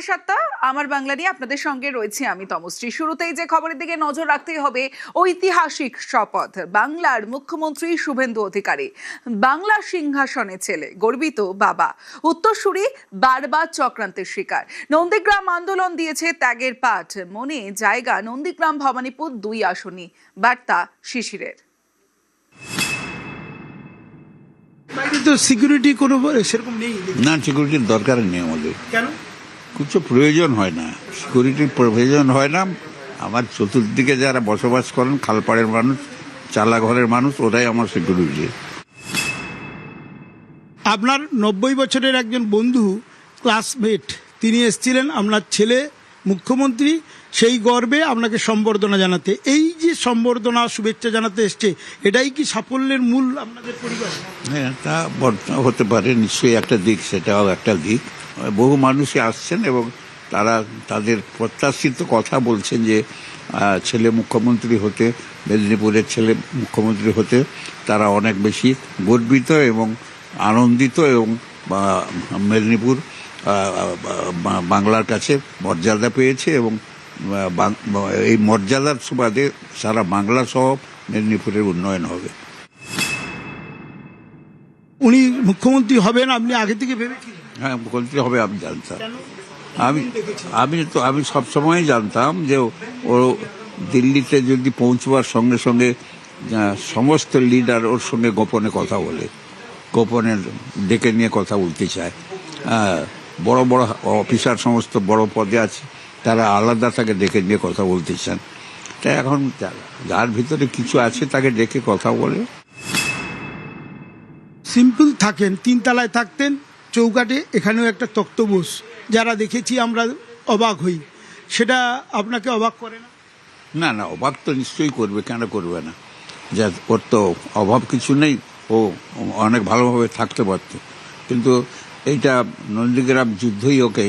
7:30 আমার বাংলা নিয়ে আপনাদের সঙ্গে রয়েছে আমি তমশ্রী। শুরুতেই যে খবরের দিকে নজর রাখতেই হবে, ঐতিহাসিক শপথ বাংলার মুখ্যমন্ত্রী শুভেন্দু অধিকারী। বাংলা সিংহাসনে ছেলে, গর্বিত বাবা। উত্তরসূরি বারবার চক্রান্তের শিকার। নন্দীগ্রাম আন্দোলন দিয়েছে ত্যাগের পাঠ। মনে জায়গা নন্দীগ্রাম ভবানীপুর 2 আসনই। বার্তা শিশিরের। তো সিকিউরিটি কোনো সেরকম নেই না, সিকিউরিটির দরকার নেই আমাদের। কেন? কিছু প্রয়োজন হয় না, সিকিউরিটির প্রয়োজন হয় না। আমার চতুর্দিকে যারা বসবাস করেন, খালপাড়ের মানুষ, চালাঘরের মানুষ, ওরাই আমার সিকিউরিটি। আপনার 90 বছরের একজন বন্ধু, ক্লাসমেট, তিনি এসেছিলেন আপনার ছেলে মুখ্যমন্ত্রী, সেই গর্বে আপনাকে সম্বর্ধনা জানাতে। এই যে সম্বর্ধনা শুভেচ্ছা জানাতে এসছে, এটাই কি সাফল্যের মূল আপনাদের পরিবার? হ্যাঁ, তা হতে পারে, নিশ্চয়ই একটা দিক, সেটাও একটা দিক। বহু মানুষই আসছেন এবং তারা তাদের প্রত্যাশিত কথা বলছেন যে ছেলে মুখ্যমন্ত্রী হতে, মেদিনীপুরের ছেলে মুখ্যমন্ত্রী হতে তারা অনেক বেশি গর্বিত এবং আনন্দিত, এবং মেদিনীপুর বাংলার কাছে মর্যাদা পেয়েছে এবং এই মর্যাদার সুবাদে সারা বাংলা সহ মেদিনীপুরের উন্নয়ন হবে। উনি মুখ্যমন্ত্রী হবেন আপনি আগে থেকে ভেবেছিলেন? হ্যাঁ, মুখ্যমন্ত্রী হবে আমি জানতাম। আমি সবসময় জানতাম যে ও দিল্লিতে যদি পৌঁছবার সঙ্গে সঙ্গে সমস্ত লিডার ওর সঙ্গে গোপনে কথা বলে, গোপনে ডেকে নিয়ে কথা বলতে চায়। বড় বড় অফিসার, সমস্ত বড় পদে আছে, তারা আলাদা তাকে ডেকে নিয়ে কথা বলতে চান। তাই এখন যার ভিতরে কিছু আছে তাকে ডেকে কথা বলে। সিম্পল থাকেন, 3 তলায় থাকতেন, চৌকাটে, এখানেও একটা তক্তবোস, যারা দেখেছি আমরা অবাক হই। সেটা আপনাকে অবাক করে না? না না, অবাক তো নিশ্চয়ই করবে, কেন করবে না? যা ওর তো অভাব কিছু নেই, ও অনেক ভালোভাবে থাকতে পারত। কিন্তু এইটা নন্দীগ্রাম যুদ্ধই ওকে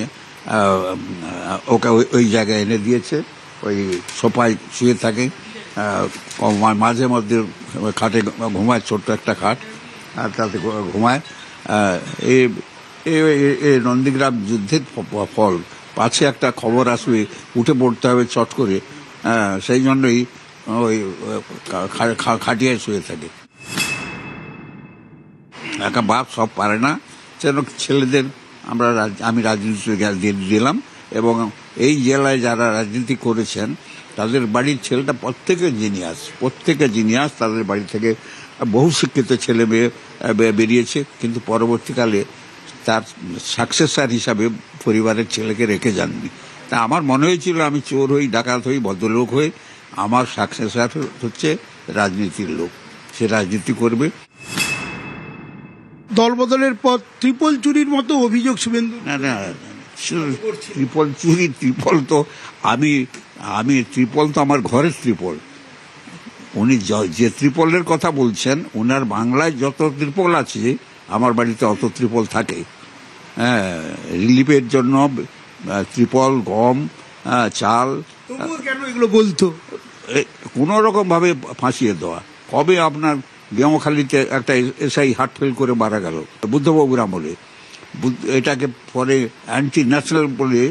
ওই জায়গায় এনে দিয়েছে। ওই সোফায় শুয়ে থাকে, মাঝে মধ্যে খাটে ঘুমায়, ছোট্ট একটা খাট, আর তাতে ঘুমায়। এই নন্দীগ্রাম যুদ্ধের ফল, পাছে একটা খবর আসবে, উঠে পড়তে হবে চট করে, সেই জন্যই ওই খাটিয়ায় শুয়ে থাকে। একা বাপ সব পারে না, যেন ছেলেদের আমি রাজনীতি দিলাম, এবং এই জেলায় যারা রাজনীতি করেছেন তাদের বাড়ির ছেলেটা প্রত্যেকে জিনিয়াস। তাদের বাড়ি থেকে বহু শিক্ষিত ছেলে মেয়ে বেরিয়েছে, কিন্তু পরবর্তীকালে তার সাকসেসার হিসাবে পরিবারের ছেলেকে রেখে যাননি। তা আমার মনে হয়েছিল আমি চোর হই, ডাকাত হই, ভদ্রলোক হই, আমার সাকসেসার হচ্ছে রাজনীতির লোক, সে রাজনীতি করবে। দলবদলের পর ট্রিপল চুরির মতো অভিযোগ শুভেন্দু। না, ট্রিপল তো আমি ট্রিপল তো আমার ঘরের ট্রিপল। উনি যে ত্রিপলের কথা বলছেন, ওনার বাংলায় যত ত্রিপল আছে আমার বাড়িতে অত ত্রিপল থাকে। হ্যাঁ, রিলিফের জন্য ত্রিপল, গম, চাল। কেন এগুলো বলতো? কোনো রকম ভাবে ফাঁসিয়ে দেওয়া। কবে আপনার গেমখালিতে একটা এসআই হার্ট ফেল করে মারা গেল বুদ্ধবাবুর আমলে। এটাকে পরে অ্যান্টি ন্যাশনাল বলে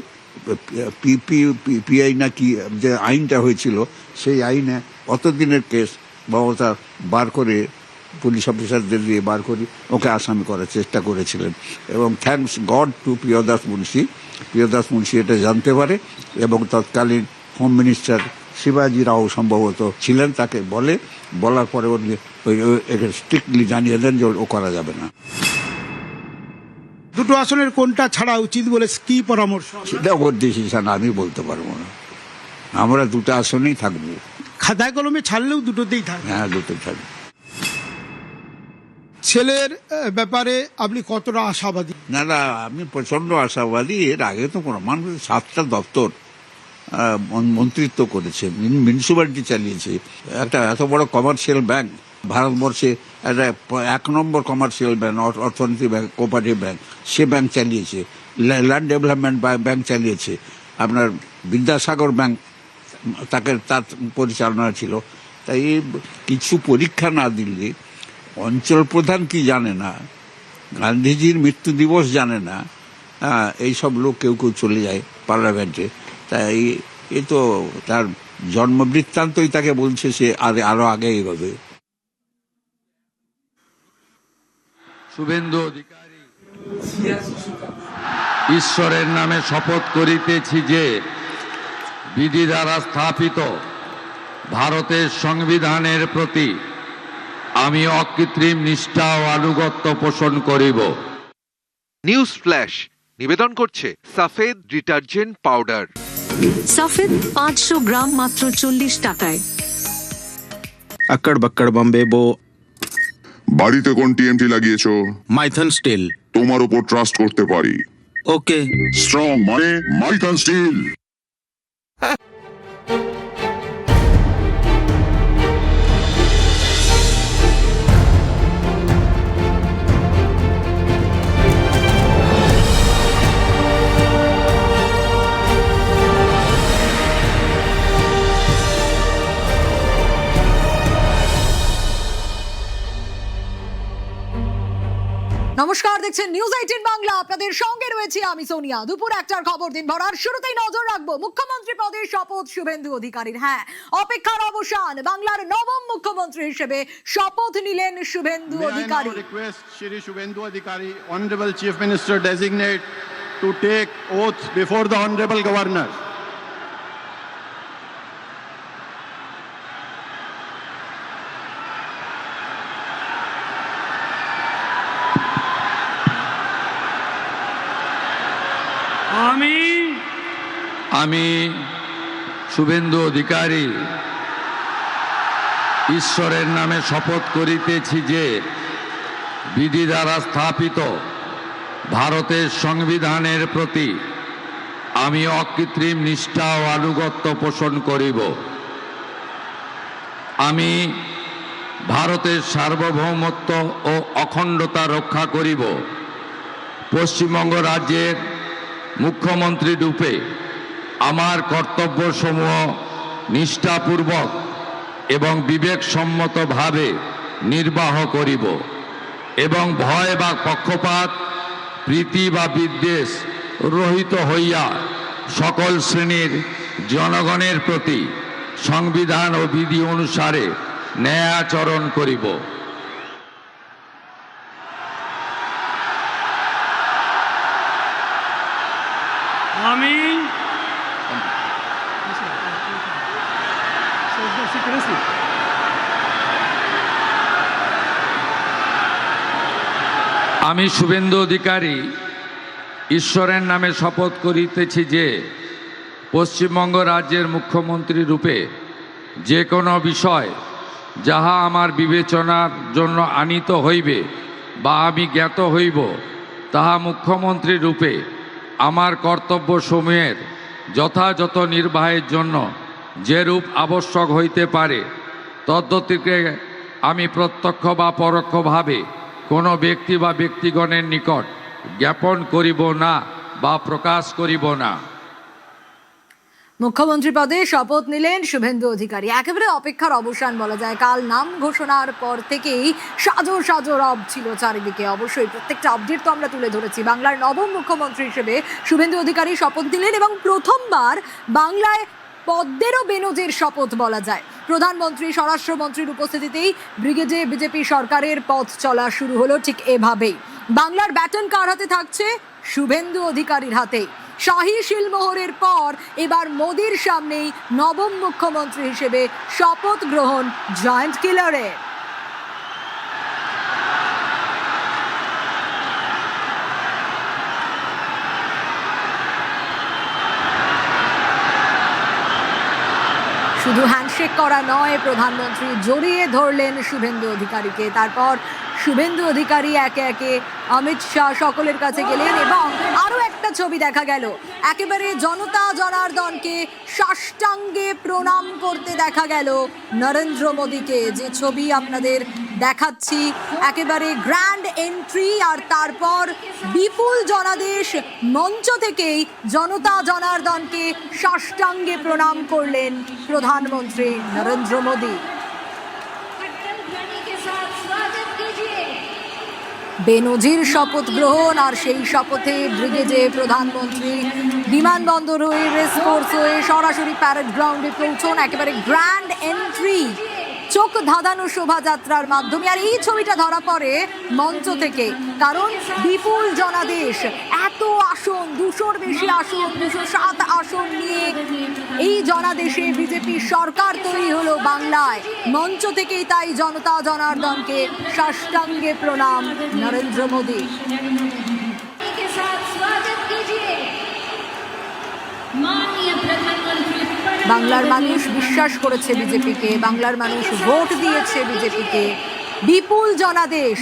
পিআই না কি যে আইনটা হয়েছিল, সেই আইনে অতদিনের কেস মমতা বার করে, পুলিশ অফিসারদের দিয়ে বার করে ওকে আসামি করার চেষ্টা করেছিলেন। এবং থ্যাঙ্কস গড টু প্রিয়দাস মুন্সি এটা জানতে পারে, এবং তৎকালীন হোম মিনিস্টার শিবাজি রাও সম্ভবত ছিলেন, তাকে বলার পরে উনি স্ট্রিক্টলি জানিয়ে দেন যে ও করা যাবে না। দুটো আসনের কোনটা ছাড়া উচিত বলে কি পরামর্শ? সেটা ওর ডিসিশন, আমি বলতে পারবো না। আমরা 2টা আসনেই থাকবো। খাতায় কলমে ছাড়লেও দুটোতেই থাকবে? হ্যাঁ, দুটোই থাকবে। ছেলের ব্যাপারে আপনি কতটা আশাবাদী? না, আমি প্রচন্ড আশাবাদী। এর আগে তো কোনো মানুষ 7টা দপ্তর মন্ত্রিত্ব করেছে, মিউনিসিপ্যালিটি চালিয়েছে, একটা এত বড় কমার্শিয়াল ব্যাংক ভারতবর্ষে, একটা 1 নম্বর কমার্শিয়াল ব্যাংক, অর্থনীতি ব্যাংক, কোঅপারেটিভ ব্যাংক, সে ব্যাংক চালিয়েছে। ল্যান্ড ডেভেলপমেন্ট ব্যাংক চালিয়েছে। আপনার বিদ্যাসাগর ব্যাংক তার পরিচালনা ছিল। তাই কিছু পরীক্ষা না দিলে, অঞ্চল প্রধান কি জানে না, গান্ধীজির মৃত্যু দিবস জানে না, এইসব লোক কেউ কেউ চলে যায় পার্লামেন্টে। তাই এ তো তার জন্মবৃত্তান্তই তাকে বলছে সে আরো আগে এগোবে। শুভেন্দু অধিকারী, ঈশ্বরের নামে শপথ করিতেছি যে বিধি দ্বারা স্থাপিত ভারতের সংবিধানের প্রতি আমি অকৃত্রিম নিষ্ঠা ও আনুগত্য পোষণ করিব। নিউজ ফ্ল্যাশ নিবেদন করছে সাফেদ ডিটারজেন্ট পাউডার। সাফেদ 500 গ্রাম মাত্র 40 টাকায়। अक्कड़ बक्कड़ बम्बे बो বাড়িতে কোন টিএমটি লাগিয়েছো? মাইথন স্টিল। তোমার উপর ট্রাস্ট করতে পারি। ওকে। স্ট্রং মানে মাইথন স্টিল। নমস্কার, দেখছেন নিউজ 18 বাংলা। আপনাদের সঙ্গে রয়েছে আমি সোনিয়া। দুপুর 1টার খবর দিন ভরার শুরুতেই নজর রাখবো মুখ্যমন্ত্রী পদে শপথ শুভেন্দু অধিকারীর। হ্যাঁ, অপেক্ষার অবসান। বাংলার নবম মুখ্যমন্ত্রী হিসেবে শপথ নিলেন Suvendu Adhikari. Request Shri Shubhendu Adhikari, Honorable Chief Minister Designate, to take oath before the Honorable Governor. আমি শুভেন্দু অধিকারী ঈশ্বরের নামে শপথ করিতেছি যে বিধি দ্বারা স্থাপিত ভারতের সংবিধানের প্রতি আমি অকৃত্রিম নিষ্ঠা ও আনুগত্য পোষণ করিব। আমি ভারতের সার্বভৌমত্ব ও অখণ্ডতা রক্ষা করিব। পশ্চিমবঙ্গ রাজ্যের মুখ্যমন্ত্রী রূপে আমার কর্তব্যসমূহ নিষ্ঠাপূর্বক এবং বিবেকসম্মতভাবে নির্বাহ করিব এবং ভয় বা পক্ষপাত, প্রীতি বা বিদ্বেষ রহিত হইয়া সকল শ্রেণীর জনগণের প্রতি সংবিধান ও বিধি অনুসারে ন্যায় আচরণ করিব। আমি আমি শুভেন্দু অধিকারী ঈশ্বরের নামে শপথ করিতেছি যে পশ্চিমবঙ্গ রাজ্যের মুখ্যমন্ত্রী রূপে যে কোনো বিষয় যাহা আমার বিবেচনার জন্য আনীত হইবে বা আমি জ্ঞাত হইব, তাহা মুখ্যমন্ত্রী রূপে আমার কর্তব্যসমূহের যথাযথ নির্বাহের জন্য যেরূপ আবশ্যক হইতে পারে তদ্গতিকে আমি প্রত্যক্ষ বা পরোক্ষভাবে কোনো ব্যক্তি বা ব্যক্তিগণের নিকট জ্ঞাপন করিব না বা প্রকাশ করিব না। মুখ্যমন্ত্রী পদে শপথ নিলেন শুভেন্দু অধিকারী। একেবারে অপেক্ষার অবসান বলা যায়। কাল নাম ঘোষণার পর থেকেই সাজো সাজো রব ছিল চারিদিকে। অবশ্যই প্রত্যেকটা আপডেট তো আমরা তুলে ধরেছি। বাংলার নবম মুখ্যমন্ত্রী হিসেবে শুভেন্দু অধিকারী শপথ নিলেন এবং প্রথমবার বাংলায় পদ্মেরও বেনজির শপথ বলা যায়। প্রধানমন্ত্রী, স্বরাষ্ট্রমন্ত্রীর উপস্থিতিতেই ব্রিগেডে বিজেপি সরকারের পথ চলা শুরু হলো ঠিক এভাবেই। বাংলার ব্যাটন কার হাতে থাকছে? শুভেন্দু অধিকারীর হাতেই। শাহী শিলমোহরের পর এবার মোদির সামনেই নবম মুখ্যমন্ত্রী হিসেবে শপথ গ্রহণ জয়েন্ট কিলারের। শুধু হ্যান্ডশেক করা নয়, প্রধানমন্ত্রী জড়িয়ে ধরলেন শুভেন্দু অধিকারীকে। তারপর শুভেন্দু অধিকারী একে একে অমিত শাহ সকলের কাছে গেলেন এবং আরো একটা ছবি দেখা গেল। একেবারে জনতা জনার্দনকে সাষ্টাঙ্গে প্রণাম করতে দেখা গেল নরেন্দ্র মোদীকে। যে ছবি আপনাদের দেখাচ্ছি, একেবারে গ্র্যান্ড এন্ট্রি আর তারপর বিপুল জনাদেশ। মঞ্চ থেকেই জনতা জনার্দনকে সাষ্টাঙ্গে প্রণাম করলেন প্রধানমন্ত্রী নরেন্দ্র মোদী। বেনজির শপথ গ্রহণ, আর সেই শপথে ব্রিগেডে প্রধানমন্ত্রী বিমানবন্দর হয়ে রেসকোর্স হয়ে সরাসরি প্যারেড গ্রাউন্ডে পৌঁছন, একেবারে গ্র্যান্ড এন্ট্রি, চোখ ধাঁধানো শোভাযাত্রার মাধ্যমে। আর এই ছবিটা ধরা পড়ে মঞ্চ থেকে, কারণ বিপুল জনাদেশ, এত আসন, 200-র বেশি আসন, 207 আসন নিয়ে এই জনাদেশে বিজেপি সরকার তৈরি হলো বাংলায়। মঞ্চ থেকেই তাই জনতা জনার্দনকে সাষ্টাঙ্গে প্রণাম নরেন্দ্র মোদী। বাংলার মানুষ বিশ্বাস করেছে বিজেপিকে, বাংলার মানুষ ভোট দিয়েছে বিজেপিকে। বিপুল জনাদেশ,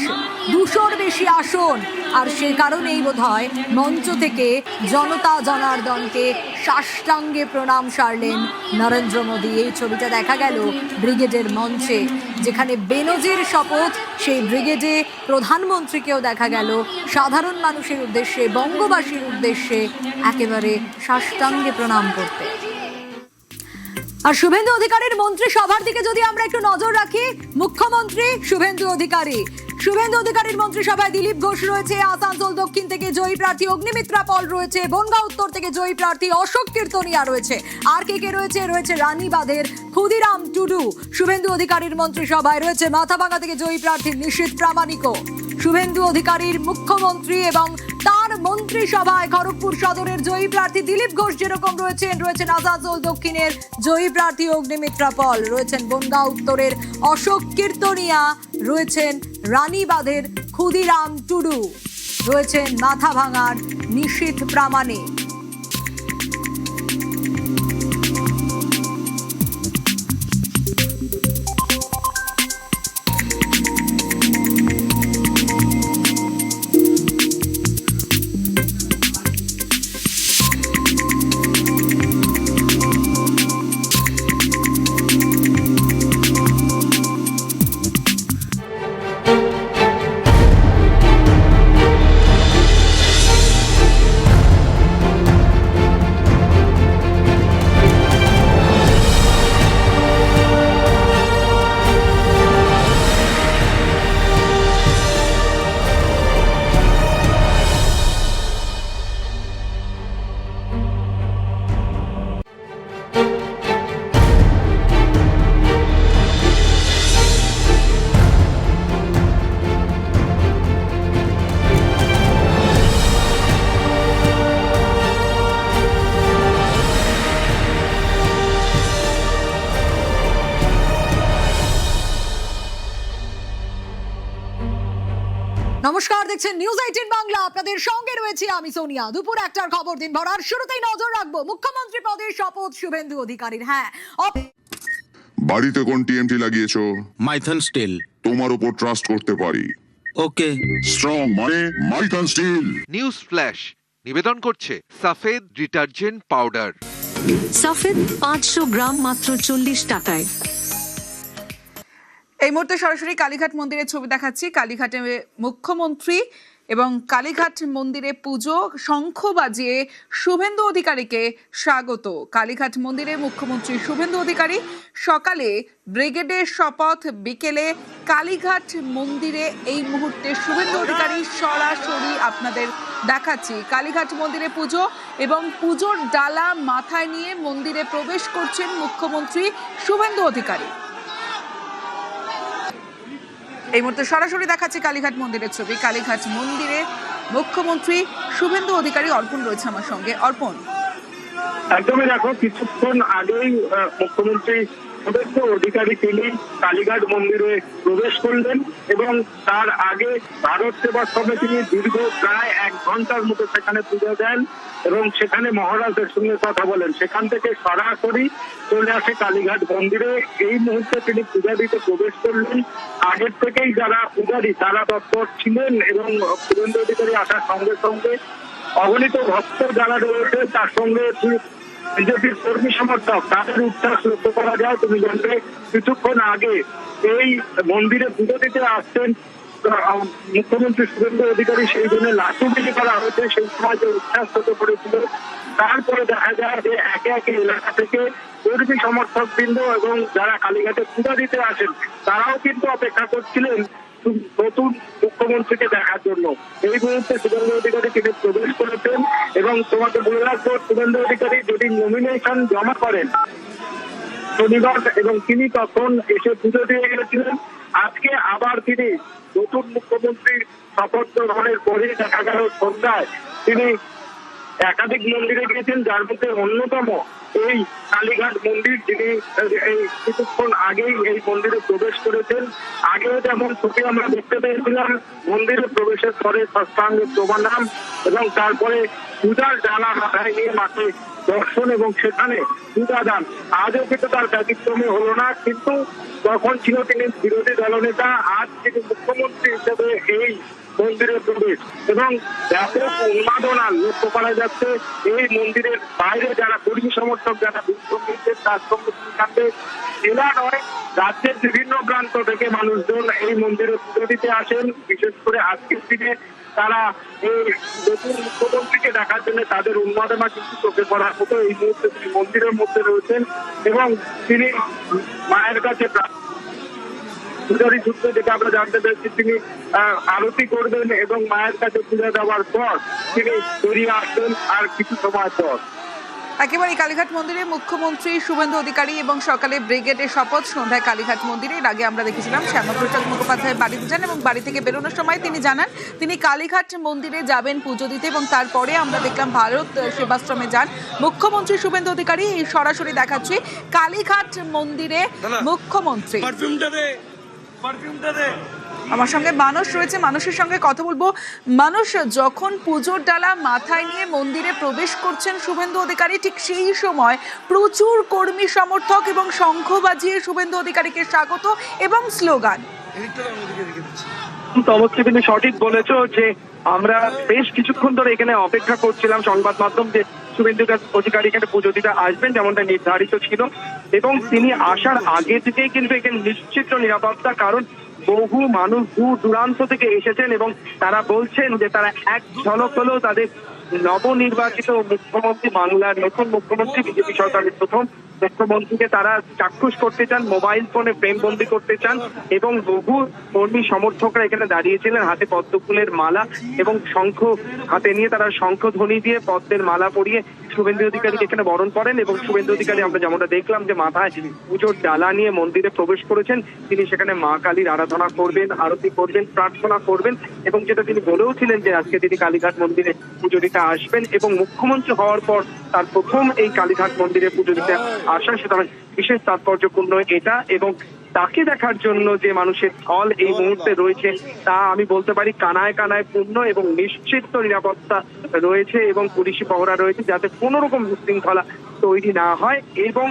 200-র বেশি আসন, আর সে কারণেই বোধহয় মঞ্চ থেকে জনতা জনার্দনকে সাষ্টাঙ্গে প্রণাম সারলেন নরেন্দ্র মোদী। এই ছবিটা দেখা গেল ব্রিগেডের মঞ্চে, যেখানে বেনজির শপথ, সেই ব্রিগেডে প্রধানমন্ত্রীকেও দেখা গেল সাধারণ মানুষের উদ্দেশ্যে, বঙ্গবাসীর উদ্দেশ্যে একেবারে সাষ্টাঙ্গে প্রণাম করতে। আর শুভেন্দু অধিকারীর মন্ত্রিসভার দিকে যদি আমরা একটু নজর রাখি, মুখ্যমন্ত্রী শুভেন্দু অধিকারীর মন্ত্রিসভায় দিলীপ ঘোষ রয়েছে, আসানসোল দক্ষিণ থেকে জয়ী প্রার্থী অগ্নিমিত্রা পল রয়েছে, বনগাঁ উত্তর থেকে জয়ী প্রার্থী অশোক কীর্তনিয়া রয়েছে, আর কে রয়েছে রানীবাঁধের ক্ষুদিরাম টুডু। শুভেন্দু অধিকারীর মন্ত্রিসভায় রয়েছে মাথাভাঙা থেকে জয়ী প্রার্থী নিশীথ প্রামাণিকও। শুভেন্দু অধিকারীর মুখ্যমন্ত্রী এবং তার মন্ত্রিসভায় খড়গপুর সদরের জয়ী প্রার্থী দিলীপ ঘোষ যেরকম রয়েছেন আসানসোল দক্ষিণের জয়ী প্রার্থী অগ্নিমিত্রা পল, রয়েছেন বনগাঁ উত্তরের অশোক কীর্তনিয়া, রয়েছেন রানীবাঁধের ক্ষুদিরাম টুডু, রয়েছেন মাথাভাঙার নিশীথ প্রামাণিক। নমস্কার, দেখছেন নিউজ 18 বাংলা, আপনাদের সঙ্গে রয়েছে আমি সোনিয়া। দুপুর 1টার খবর দিন ভর, আর শুরুতেই নজর রাখবো মুখ্যমন্ত্রী পদের শপথ শুভেন্দু অধিকারীর। হ্যাঁ, বাড়িতে কোন টিএমটি লাগিয়েছো? মাইথন স্টিল। তোমার উপর ট্রাস্ট করতে পারি। ওকে। স্ট্রং মানে মাইথন স্টিল। নিউজ ফ্ল্যাশ নিবেদন করছে সাফেদ ডিটারজেন্ট পাউডার। সাফেদ 500 গ্রাম মাত্র 40 টাকায়। এই মুহূর্তে সরাসরি কালীঘাট মন্দিরের ছবি দেখাচ্ছি। কালীঘাটে মুখ্যমন্ত্রী এবং কালীঘাট মন্দিরে পুজো, শঙ্খ বাজিয়ে শুভেন্দু অধিকারীকে স্বাগত। কালীঘাট মন্দিরে মুখ্যমন্ত্রী শুভেন্দু অধিকারী, সকালে ব্রিগেডের শপথ, বিকেলে কালীঘাট মন্দিরে এই মুহূর্তে শুভেন্দু অধিকারী সরাসরি আপনাদের দেখাচ্ছি। কালীঘাট মন্দিরে পুজো এবং পুজোর ডালা মাথায় নিয়ে মন্দিরে প্রবেশ করছেন মুখ্যমন্ত্রী শুভেন্দু অধিকারী। এই মুহূর্তে সরাসরি দেখাচ্ছি কালীঘাট মন্দিরের ছবি। কালীঘাট মন্দিরে মুখ্যমন্ত্রী শুভেন্দু অধিকারী। অর্পণ রয়েছে আমার সঙ্গে। অর্পণ, একদমই দেখো, কিছুক্ষণ আগেই মুখ্যমন্ত্রী শুভেন্দু অধিকারী তিনি কালীঘাট মন্দিরে প্রবেশ করলেন এবং তার আগে ভারত সেবাশ্রমে তিনি দীর্ঘ প্রায় 1 ঘন্টার মতো সেখানে পুজো দেন এবং সেখানে মহারাজের সঙ্গে কথা বলেন। সেখান থেকে সরাসরি চলে আসে কালীঘাট মন্দিরে। এই মুহূর্তে তিনি পূজা দিতে প্রবেশ করলেন। আগের থেকেই যারা পূজারী তারা তৎপর ছিলেন এবং শুভেন্দু অধিকারী আসার সঙ্গে সঙ্গে অগণিত ভক্ত যারা রয়েছে তার সঙ্গে বিজেপির কর্মী সমর্থক তাদের উচ্ছ্বাস লক্ষ্য করা যায়। তুমি জানবে কিছুক্ষণ আগে এই মন্দিরে পুজো দিতে আসছেন মুখ্যমন্ত্রী শুভেন্দু অধিকারী, সেই জন্য লাঠিগুলি করা হয়েছে। সেই সময় যে উচ্ছ্বাস হতে পড়েছিল, তারপরে দেখা যায় যে একে একে এলাকা থেকে কর্মী সমর্থক বৃন্দ এবং যারা কালীঘাটে পূজা দিতে আসেন তারাও কিন্তু অপেক্ষা করছিলেন নতুন মুখ্যমন্ত্রীকে দেখার জন্য। এই মুহূর্তে শুভেন্দু অধিকারী তিনি প্রবেশ করেছেন এবং তোমাকে বলে রাখবো, শুভেন্দু অধিকারী যদি নমিনেশন জমা করেন শনিবার এবং তিনি তখন এসে পুজো দিয়ে গেছিলেন, আজকে আবার তিনি নতুন মুখ্যমন্ত্রীর শপথ গ্রহণের পরে দেখা গেল সন্ধ্যায় তিনি একাধিক মন্দিরে গিয়েছেন, যার মধ্যে অন্যতম এই কালীঘাট মন্দির। যিনি এই কিছুক্ষণ আগেই এই মন্দিরে প্রবেশ করেছেন। আগেও যেমন ছবি আমরা দেখতে পেয়েছিলাম, মন্দিরে প্রবেশের পরে ষষ্ঠাঙ্গ প্রণাম এবং তারপরে পূজার ডালা মাথায় নিয়ে মাকে দর্শন এবং সেখানে পূজা দান। আজও কিন্তু তার ব্যতিক্রমে হলো না, কিন্তু তখন ছিল তিনি বিরোধী দলনেতা, আজ তিনি মুখ্যমন্ত্রী হিসেবে এই মন্দিরে প্রবেশ এবং ব্যাপক উন্মাদনা লক্ষ্য করা যাচ্ছে। এই মন্দিরের বাইরে যারা কর্মী সমর্থক, যারা বিক্ষোভ নিচ্ছেন, তার সঙ্গে জেলা নয় রাজ্যের বিভিন্ন প্রান্ত থেকে মানুষজন এই মন্দিরে পুজো দিতে আসেন। বিশেষ করে আজকের দিনে তারা এই নতুন মুখ্যমন্ত্রীকে দেখার জন্য তাদের উন্মাদনা কিন্তু চোখে পড়ার মতো। এই মুহূর্তে তিনি মন্দিরের মধ্যে রয়েছেন এবং তিনি মায়ের কাছে পূজারী সূত্রে যেটা আমরা জানতে পেরেছি, তিনি আরতি করবেন এবং মায়ের কাছে পূজা দেওয়ার পর তিনি বেরিয়ে আসবেন আর কিছু সময় পর। একেবারে কালীঘাট মন্দিরে মুখ্যমন্ত্রী শুভেন্দু অধিকারী এবং সকালে ব্রিগেডের শপথ, সন্ধ্যায় কালীঘাট মন্দিরে। এর আগে আমরা দেখেছিলাম শ্যামাপ্রসাদ মুখোপাধ্যায়ের বাড়িতে যান এবং বাড়ি থেকে বেরোনোর সময় তিনি জানান তিনি কালীঘাট মন্দিরে যাবেন পুজো দিতে এবং তারপরে আমরা দেখলাম ভারত সেবাশ্রমে যান মুখ্যমন্ত্রী শুভেন্দু অধিকারী। এই সরাসরি দেখাচ্ছি কালীঘাট মন্দিরে মুখ্যমন্ত্রী। আমার সঙ্গে মানুষ রয়েছে, মানুষের সঙ্গে কথা বলবো। মানুষ, যখন পুজোর ডালা মাথায় নিয়ে মন্দিরে প্রবেশ করছেন শুভেন্দু অধিকারী, ঠিক সেই সময় প্রচুর কর্মী সমর্থক এবং শঙ্খ বাজিয়ে শুভেন্দু অধিকারীকে স্বাগত এবং স্লোগান। তমস্তি, তুমি সঠিক বলেছো যে আমরা বেশ কিছুক্ষণ ধরে এখানে অপেক্ষা করছিলাম সংবাদ মাধ্যম যে শুভেন্দু অধিকারী এখানে পুজো দিতে আসবেন, যেমনটা নির্ধারিত ছিল। এবং তিনি আসার আগে থেকেই কিন্তু এখানে নিশ্চিত নিরাপত্তা, কারণ বহু মানুষ দূর দূরান্ত থেকে এসেছেন এবং তারা বলছেন যে তারা এক ঝলক হলেও তাদের নবনির্বাচিত মুখ্যমন্ত্রী, বাংলার নতুন মুখ্যমন্ত্রী, বিজেপি সরকারের প্রথম মুখ্যমন্ত্রীকে তারা চাক্ষুষ করতে চান, মোবাইল ফোনে ফ্রেমবন্দি করতে চান। এবং বহু কর্মী সমর্থকরা এখানে দাঁড়িয়েছিলেন হাতে পদ্ম ফুলের মালা এবং শঙ্খ হাতে নিয়ে, তারা শঙ্খ ধ্বনি দিয়ে পদ্মের মালা পরিয়ে শুভেন্দু অধিকারীকে এখানে বরণ করেন। এবং শুভেন্দু অধিকারী আমরা যেমনটা দেখলাম যে মাথায় পুজোর ডালা নিয়ে মন্দিরে প্রবেশ করেছেন। তিনি সেখানে মা কালীর আরাধনা করবেন, আরতি করবেন, প্রার্থনা করবেন এবং যেটা তিনি বলেও ছিলেন যে আজকে তিনি কালীঘাট মন্দিরে পুজো দিতে আসবেন এবং মুখ্যমন্ত্রী হওয়ার পর তার প্রথম এই কালীঘাট মন্দিরে পুজো দিতে আসা, সুতরাং বিশেষ তাৎপর্যপূর্ণ এটা। এবং তাকে দেখার জন্য যে মানুষের ঢল এই মুহূর্তে রয়েছে তা আমি বলতে পারি কানায় কানায় পূর্ণ এবং নিশ্চিত নিরাপত্তা রয়েছে এবং পুলিশি পহরা রয়েছে যাতে কোনো রকম বিশৃঙ্খলা তৈরি না হয়। এবং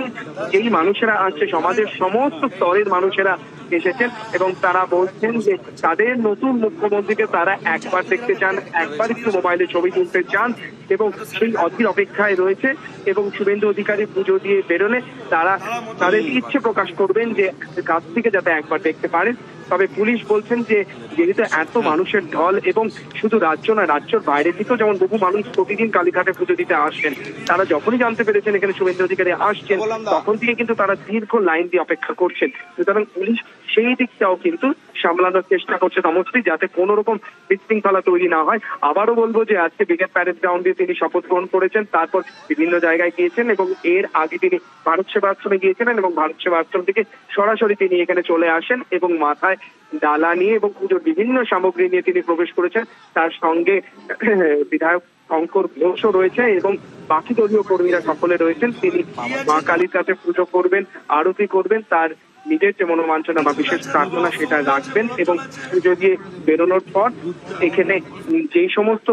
এই মানুষেরা আসছে, সমাজের সমস্ত স্তরের মানুষেরা এসেছেন এবং তারা বলছেন যে তাদের নতুন মুখ্যমন্ত্রীকে তারা একবার দেখতে চান, একবার একটু মোবাইলে ছবি তুলতে চান এবং সেই অধীর অপেক্ষায় রয়েছে। এবং শুভেন্দু অধিকারী পুজো দিয়ে বেরোলে তারা তাদের ইচ্ছে প্রকাশ করবেন যে কাছ থেকে যাতে একবার দেখতে পারেন। তবে পুলিশ বলছেন যে যেহেতু এত মানুষের ঢল এবং শুধু রাজ্য না, রাজ্যের বাইরে থেকেও যেমন বহু মানুষ প্রতিদিন কালীঘাটে পুজো দিতে আসছেন, তারা যখনই জানতে পেরেছেন এখানে শুভেন্দু অধিকারী আসছেন তখন থেকে কিন্তু তারা দীর্ঘ লাইন দিয়ে অপেক্ষা করছেন। সুতরাং পুলিশ সেই দিকটাও কিন্তু সামলানোর চেষ্টা করছে সমস্ত, যাতে কোনো রকম বিশৃঙ্খলা তৈরি না হয়। আবারও বলবো যে আজকে ব্রিগেড প্যারেড গ্রাউন্ডে তিনি শপথ গ্রহণ করেছেন, তারপর বিভিন্ন জায়গায় গিয়েছেন এবং এর আগে তিনি ভারত সেবাশ্রমে গিয়েছিলেন এবং ভারত সেবাশ্রম থেকে সরাসরি তিনি এখানে চলে আসেন এবং মাথায় ডালা নিয়ে এবং পুজোর বিভিন্ন সামগ্রী নিয়ে তিনি প্রবেশ করেছেন। তার সঙ্গে বিধায়ক শঙ্কর ঘোষও রয়েছে এবং বাকি দলীয় কর্মীরা সকলে রয়েছেন। তিনি মা কালীর কাছে পুজো করবেন, আরতি করবেন, তার নিজের যে মনোবাঞ্ছনা বা বিশেষ প্রার্থনা সেটা রাখবেন এবং পুজো দিয়ে বেরোনোর পর এখানে যেই সমস্ত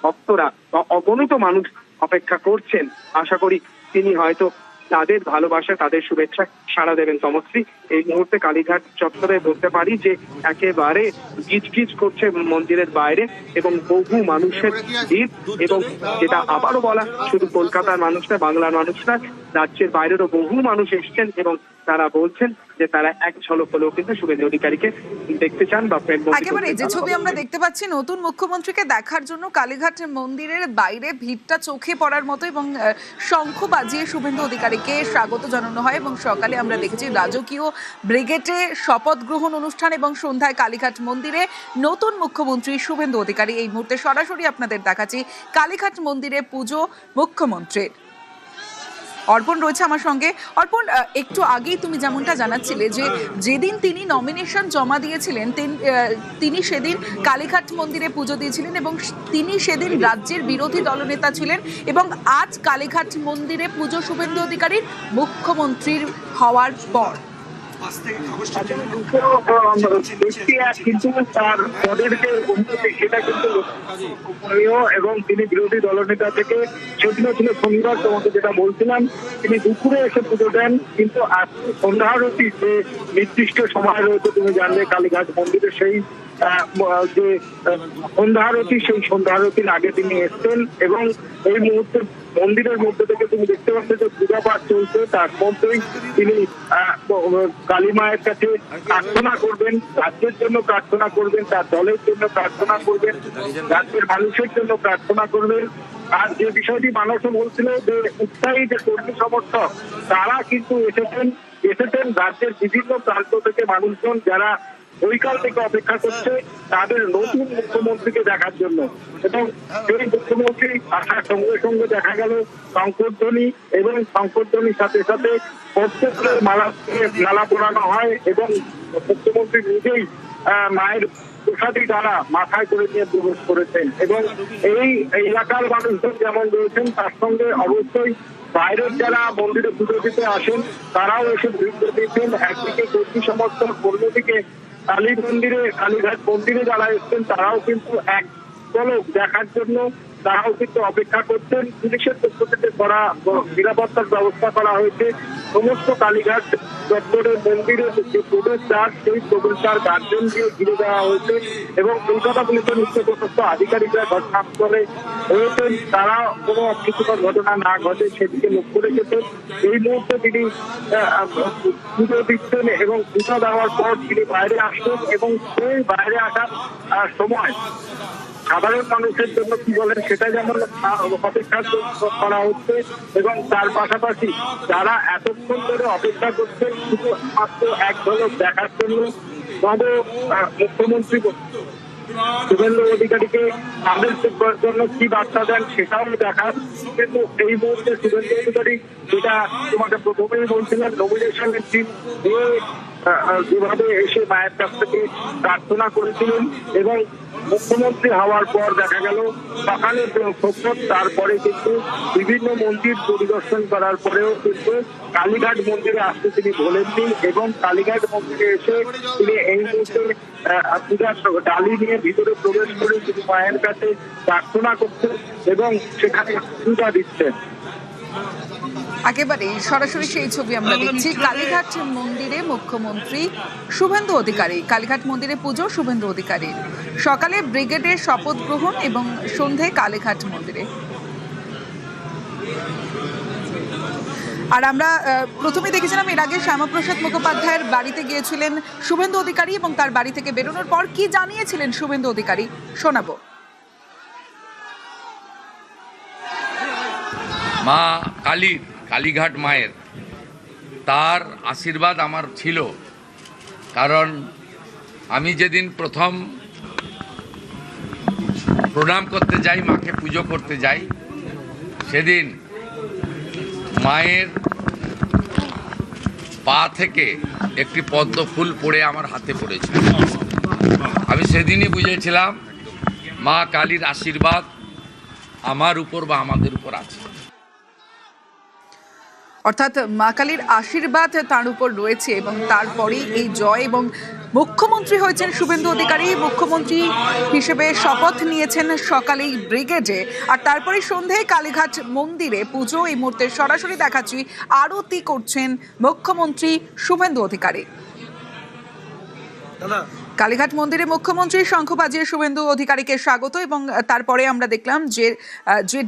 ভক্তরা বা অগণিত মানুষ অপেক্ষা করছেন, আশা করি তিনি হয়তো তাদের ভালোবাসা, তাদের শুভেচ্ছা সাড়া দেবেন তমশ্রী। এই মুহূর্তে কালীঘাট চত্বরে বলতে পারি যে একেবারে গিজগিজ করছে মন্দিরের বাইরে এবং বহু মানুষের ভিড়। এবং যেটা আবারও বলা, শুধু কলকাতার মানুষ না, বাংলার মানুষ না, রাজ্যের বাইরেরও বহু মানুষ এসছেন এবং তারা বলছেন যে তারা এক ঝলক হলেও কিন্তু শুভেন্দু অধিকারীকে দেখতে চান বা প্রেম একেবারে যে ছবি আমরা দেখতে পাচ্ছি নতুন মুখ্যমন্ত্রীকে দেখার জন্য কালীঘাট মন্দিরের বাইরে ভিড়টা চোখে পড়ার মতো, এবং শঙ্খ বাজিয়ে শুভেন্দু অধিকারীকে স্বাগত জানানো হয়। এবং সকালে আমরা দেখেছি রাজকীয় ব্রিগেডে শপথ গ্রহণ অনুষ্ঠান, এবং সন্ধ্যায় কালীঘাট মন্দিরে নতুন মুখ্যমন্ত্রী শুভেন্দু অধিকারী। এই মুহূর্তে সরাসরি আপনাদের দেখাচ্ছি কালীঘাট মন্দিরে পুজো মুখ্যমন্ত্রীর। অর্পণ রয়েছে আমার সঙ্গে। অর্পণ, একটু আগেই তুমি যেমনটা জানাচ্ছিলে যে যেদিন তিনি নমিনেশন জমা দিয়েছিলেন তিনি সেদিন কালীঘাট মন্দিরে পুজো দিয়েছিলেন, এবং তিনি সেদিন রাজ্যের বিরোধী দলনেতা ছিলেন, এবং আজ কালীঘাট মন্দিরে পুজো শুভেন্দু অধিকারীর মুখ্যমন্ত্রীর হওয়ার পর। কিন্তু তার পদের যে উন্নতি সেটা কিন্তু এবং তিনি বিরোধী দলনেতা থেকে সেদিনও ছিল শনিবার, তোমাকে যেটা বলছিলাম তিনি দুপুরে এসে পুজো দেন, কিন্তু আজকে সন্ধ্যারতি যে নির্দিষ্ট সময় রয়েছে তুমি জানলে কালীঘাট মন্দিরে সেই যে সন্ধ্যারতি, সেই সন্ধ্যারতির আগে তিনি এসছেন। এবং এই মুহূর্তে মন্দিরের মধ্যে থেকে তুমি দেখতে পাচ্ছ যে পূজা পাঠ চলছে, তার মধ্যেই তিনি কালী মায়ের কাছে প্রার্থনা করবেন, রাজ্যের জন্য প্রার্থনা করবেন, তার দলের জন্য প্রার্থনা করবেন, রাজ্যের মানুষের জন্য প্রার্থনা করবেন। আর যে বিষয়টি মানুষও বলছিল যে উৎসাহী যে কর্মী সমর্থক তারা কিন্তু এসেছেন রাজ্যের বিভিন্ন প্রান্ত থেকে মানুষজন যারা বৈকাল থেকে অপেক্ষা করছে তাদের নতুন মুখ্যমন্ত্রীকে দেখার জন্য। এবং সেই মুখ্যমন্ত্রী আসার সঙ্গে সঙ্গে দেখা গেল শঙ্করধ্বনি, এবং শঙ্করধ্বনির সাথে সাথে প্রত্যেকের মালা পরানো হয়, এবং মুখ্যমন্ত্রী নিজেই মায়ের প্রসাদী দ্বারা মাথায় করে নিয়ে প্রবেশ করেছেন। এবং এই এলাকার মানুষজন যেমন রয়েছেন তার সঙ্গে অবশ্যই বাইরের যারা মন্দিরে পুজো দিতে আসেন তারাও এসে ভিড় দিচ্ছেন। একদিকে কর্মী সমর্থক, অন্যদিকে কালীঘাট মন্দিরে যারা এসছেন তারাও কিন্তু এক ঝলক দেখার জন্য তারাও কিন্তু অপেক্ষা করছেন। পুলিশের পক্ষ থেকে করা নিরাপত্তার ব্যবস্থা করা হয়েছে। সমস্ত কালীঘাট চত্বরের মন্দিরের যে প্রবেশদ্বার সেই প্রবেশদ্বার গার্জেন দিয়ে ঘিরে দেওয়া হয়েছে, এবং কলকাতা পুলিশের উচ্চপদস্থ আধিকারিকরা ঘটনাস্থলে রয়েছেন, তারা কোনো অপ্রীতিকর ঘটনা না ঘটে সেদিকে লক্ষ্য রেখেছেন। এই মুহূর্তে তিনি পুজো দিচ্ছেন, এবং পুজো দেওয়ার পর তিনি বাইরে আসছেন, এবং সেই বাইরে আসার সময় সাধারণ মানুষের জন্য কি বলেন সেটা যেমন অপেক্ষা করা হচ্ছে, এবং তার পাশাপাশি যারা এতক্ষণ ধরে অপেক্ষা করছেন শুধু মাত্র এক ঝলক দেখার জন্য মুখ্যমন্ত্রী শুভেন্দু অধিকারীকে তাদের জন্য কি বার্তা দেন সেটাও দেখার। কিন্তু এই মুহূর্তে শুভেন্দু অধিকারী যেটা তোমাকে প্রথমেই বলছিলেন নমিনেশনের দিন যেভাবে এসে মায়ের কাছ থেকে প্রার্থনা করেছিলেন, এবং মুখ্যমন্ত্রী হওয়ার পর দেখা গেল সকালের শপথ, তারপরে কিন্তু বিভিন্ন মন্দির পরিদর্শন করার পরেও কিন্তু কালীঘাট মন্দিরে আসতে তিনি বলেননি, এবং কালীঘাট মন্দিরে এসে তিনি এই মুহূর্তে পূজার ডালি নিয়ে ভিতরে প্রবেশ করে তিনি মায়ের কাছে প্রার্থনা করছেন এবং সেখানে পূজা দিচ্ছেন। একেবারে সরাসরি সেই ছবি আমরা দেখছি কালীঘাট মন্দিরে মুখ্যমন্ত্রী শুভেন্দু অধিকারী, কালীঘাট মন্দিরে পুজো শুভেন্দু অধিকারী, সকালে ব্রিগেডের শপথ গ্রহণ এবং সন্ধ্যায় কালীঘাট মন্দিরে। আর আমরা প্রথমে দেখেছিলাম এর আগে শ্যামাপ্রসাদ মুখোপাধ্যায়ের বাড়িতে গিয়েছিলেন শুভেন্দু অধিকারী, এবং তার বাড়ি থেকে বেরোনোর পর কি জানিয়েছিলেন শুভেন্দু অধিকারী শোনাবো। মা কালীঘাট মায়ের তার আশীর্বাদ আমার ছিল, কারণ আমি যেদিন প্রথম প্রণাম করতে যাই, মাকে পুজো করতে যাই, সেদিন মায়ের পা থেকে একটি পদ্ম ফুল পড়ে আমার হাতে পড়েছিল। আমি সেদিনই বুঝেছিলাম মা কালীর আশীর্বাদ আমার উপর বা আমাদের উপর আছে। অর্থাৎ মা কালীর আশীর্বাদ তার উপর রয়েছে, এবং তারপরেই এই জয়, এবং মুখ্যমন্ত্রী হয়েছেন শুভেন্দু অধিকারী। মুখ্যমন্ত্রী হিসেবে শপথ নিয়েছেন সকালেই ব্রিগেডে, আর তারপরে সন্ধ্যায় কালীঘাট মন্দিরে পুজো। এই মুহূর্তে সরাসরি দেখাচ্ছি আরতি করছেন মুখ্যমন্ত্রী শুভেন্দু অধিকারী। দাদা কালীঘাট মন্দিরে মুখ্যমন্ত্রী শঙ্খ বাজিয়ে শুভেন্দু অধিকারীকে স্বাগত এবং তারপরে আমরা দেখলাম যে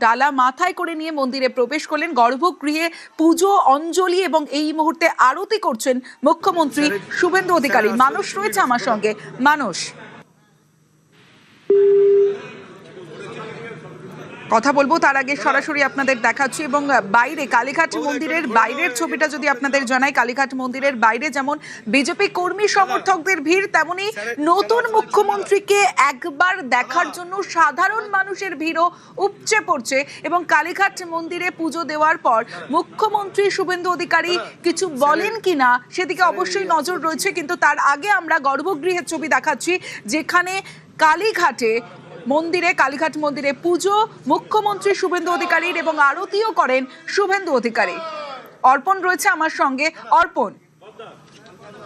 ডালা মাথায় করে নিয়ে মন্দিরে প্রবেশ করলেন, গর্ভগৃহে পুজো অঞ্জলি এবং এই মুহূর্তে আরতি করছেন মুখ্যমন্ত্রী শুভেন্দু অধিকারী। মানুষ রয়েছে আমার সঙ্গে। মানুষ, কথা বলবো তার আগে সরাসরি আপনাদের দেখাচ্ছি এবং বাইরে কালীঘাট মন্দিরের বাইরের ছবিটা যদি আপনাদের জানাই, কালীঘাট মন্দিরের বাইরে যেমন বিজেপি কর্মী সমর্থকদের ভিড়, তেমনি নতুন মুখ্যমন্ত্রীকে একবার দেখার জন্য সাধারণ মানুষের ভিড়ও উপচে পড়ছে এবং কালীঘাট মন্দিরে পুজো দেওয়ার পর মুখ্যমন্ত্রী শুভেন্দু অধিকারী কিছু বলেন কিনা সেদিকে অবশ্যই নজর রয়েছে। কিন্তু তার আগে আমরা গর্ভগৃহের ছবি দেখাচ্ছি, যেখানে কালীঘাট মন্দিরে পুজো মুখ্যমন্ত্রী শুভেন্দু অধিকারীর এবং আরতিও করেন শুভেন্দু অধিকারী। অর্পণ রয়েছে আমার সঙ্গে। অর্পণ,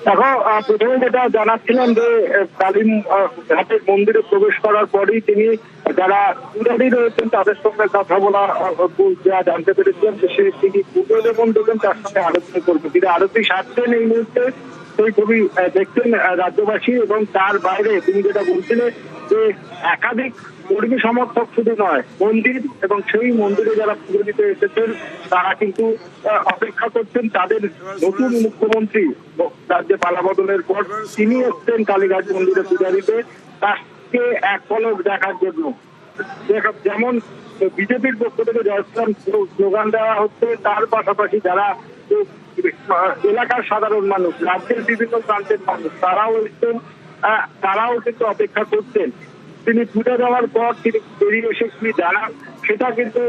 দেখো, প্রথমে যেটা জানাচ্ছিলেন যে কালীঘাটের মন্দিরে প্রবেশ করার পরেই তিনি যারা পূজারী রয়েছেন তাদের সঙ্গে কথা বলা যা জানতে পেরেছিলেন যে তিনি পুজো যেমন দেবেন তার সঙ্গে আলোচনা করবেন। তিনি আরতি সারছেন এই মুহূর্তে, সেই ছবি দেখছেন রাজ্যবাসী। এবং তার বাইরে তিনি যেটা বলছিলেন যে একাধিক কর্মী সমর্থক শুধু নয়, মন্দির এবং সেই মন্দিরে যারা পুজো দিতে এসেছেন তারা কিন্তু অপেক্ষা করছেন তাদের নতুন মুখ্যমন্ত্রী রাজ্যে পালাবদলের পর তিনি এসছেন কালীঘাট মন্দিরে পূজা দিতে, তাকে এক পলক দেখার জন্য। যেমন বিজেপির পক্ষ থেকে জয়শ্রীরাম স্লোগান দেওয়া হচ্ছে, তার পাশাপাশি যারা এলাকার সাধারণ মানুষ, রাজ্যের বিভিন্ন প্রান্তের মানুষ তারাও এসছেন, তারাও কিন্তু অপেক্ষা করছেন। তিনি পূজা দেওয়ার পর তিনি বেরিয়ে এসে কি জানান সেটা কিন্তু